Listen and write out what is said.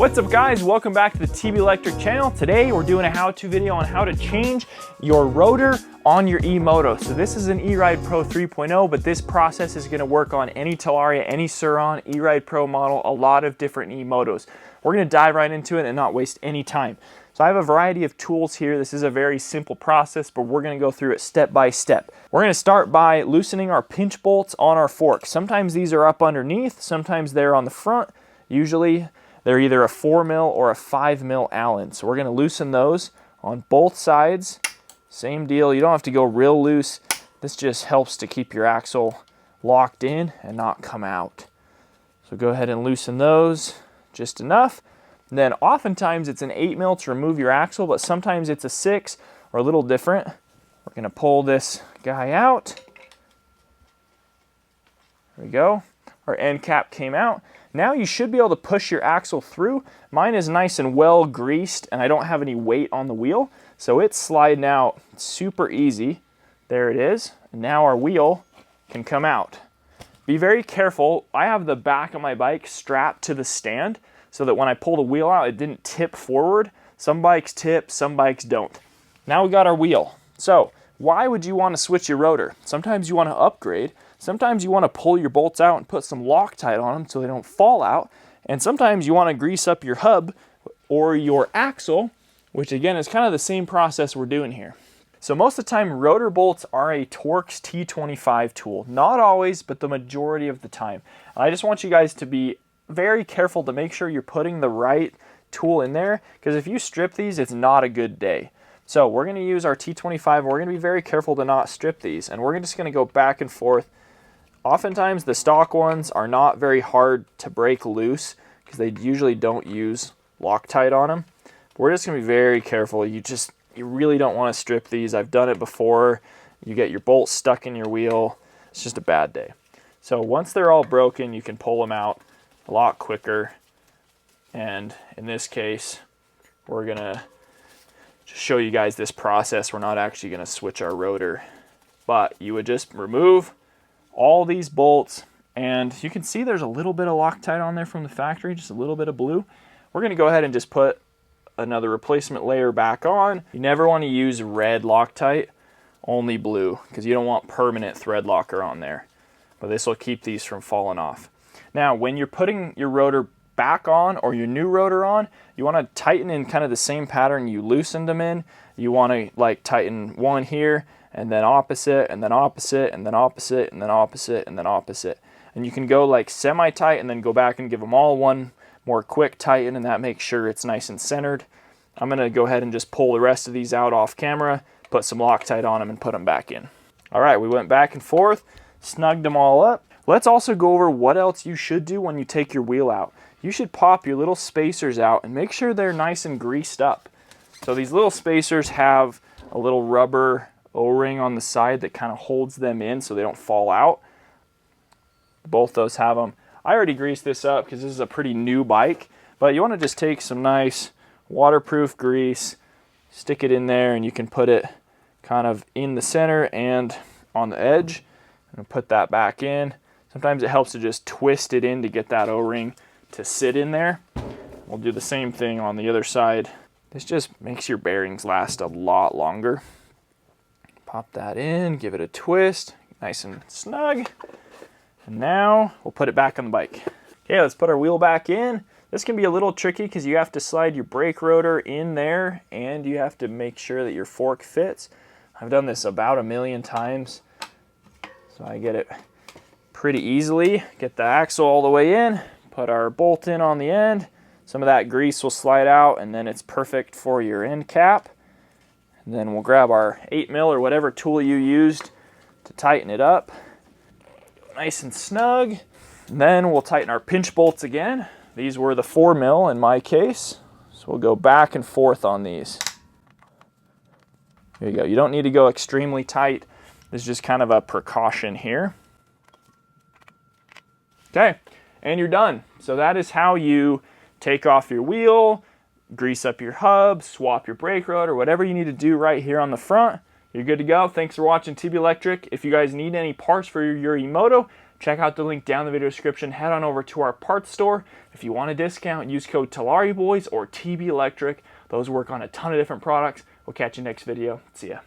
What's up guys, welcome back to the TB Electric channel. Today we're doing a how-to video on how to change your rotor on your E-Moto. So this is an E-Ride Pro 3.0, but this process is gonna work on any Talaria, any Surron, E-Ride Pro model, a lot of different E-Motos. We're gonna dive right into it and not waste any time. So I have a variety of tools here. This is a very simple process, but we're gonna go through it step by step. We're gonna start by loosening our pinch bolts on our fork. Sometimes these are up underneath, sometimes they're on the front. Usually they're either a 4mm or a 5mm Allen. So we're gonna loosen those on both sides. Same deal, you don't have to go real loose. This just helps to keep your axle locked in and not come out. So go ahead and loosen those just enough. And then oftentimes it's an 8mm to remove your axle, but sometimes it's a 6 or a little different. We're gonna pull this guy out. There we go. Our end cap came out. Now you should be able to push your axle through. Mine is nice and well greased and I don't have any weight on the wheel. So it's sliding out super easy. There it is. And now our wheel can come out. Be very careful. I have the back of my bike strapped to the stand so that when I pull the wheel out, it didn't tip forward. Some bikes tip, some bikes don't. Now we got our wheel. So why would you want to switch your rotor? Sometimes you want to upgrade. Sometimes you want to pull your bolts out and put some Loctite on them so they don't fall out. And sometimes you want to grease up your hub or your axle, which again is kind of the same process we're doing here. So most of the time, rotor bolts are a Torx T25 tool. Not always, but the majority of the time. I just want you guys to be very careful to make sure you're putting the right tool in there, because if you strip these, it's not a good day. So we're going to use our T25. We're going to be very careful to not strip these, and we're just going to go back and forth. Oftentimes the stock ones are not very hard to break loose because they usually don't use Loctite on them. But we're just going to be very careful. You really don't want to strip these. I've done it before. You get your bolts stuck in your wheel. It's just a bad day. So once they're all broken, you can pull them out a lot quicker. And in this case, we're going to just show you guys this process. We're not actually going to switch our rotor, but you would just remove all these bolts, and you can see there's a little bit of Loctite on there from the factory, just a little bit of blue. We're going to go ahead and just put another replacement layer back on. You never want to use red Loctite, only blue, because you don't want permanent thread locker on there. But this will keep these from falling off. Now, when you're putting your rotor back on or your new rotor on, you want to tighten in kind of the same pattern you loosened them in. You want to like tighten one here, and then opposite, and then opposite, and then opposite, and then opposite, and then opposite. And you can go like semi-tight and then go back and give them all one more quick tighten, and that makes sure it's nice and centered. I'm gonna go ahead and just pull the rest of these out off camera, put some Loctite on them, and put them back in. All right, we went back and forth, snugged them all up. Let's also go over what else you should do when you take your wheel out. You should pop your little spacers out and make sure they're nice and greased up. So these little spacers have a little rubber O-ring on the side that kind of holds them in so they don't fall out. Both those have them. I already greased this up because this is a pretty new bike, but you want to just take some nice waterproof grease, stick it in there, and you can put it kind of in the center and on the edge, and put that back in. Sometimes it helps to just twist it in to get that O-ring to sit in there. We'll do the same thing on the other side. This just makes your bearings last a lot longer. Pop that in, give it a twist, nice and snug. And now we'll put it back on the bike. Okay, let's put our wheel back in. This can be a little tricky because you have to slide your brake rotor in there and you have to make sure that your fork fits. I've done this about 1,000,000 times, so I get it pretty easily. Get the axle all the way in, put our bolt in on the end. Some of that grease will slide out and then it's perfect for your end cap. And then we'll grab our 8mm or whatever tool you used to tighten it up. Nice and snug. And then we'll tighten our pinch bolts again. These were the 4mm in my case. So we'll go back and forth on these. There you go. You don't need to go extremely tight. This is just kind of a precaution here. Okay, and you're done. So that is how you take off your wheel, grease up your hub, swap your brake rotor, whatever you need to do right here on the front. You're good to go. Thanks for watching TB Electric. If you guys need any parts for your E-Moto, check out the link down in the video description. Head on over to our parts store. If you want a discount, use code Talaria Boys or TB Electric. Those work on a ton of different products. We'll catch you next video. See ya.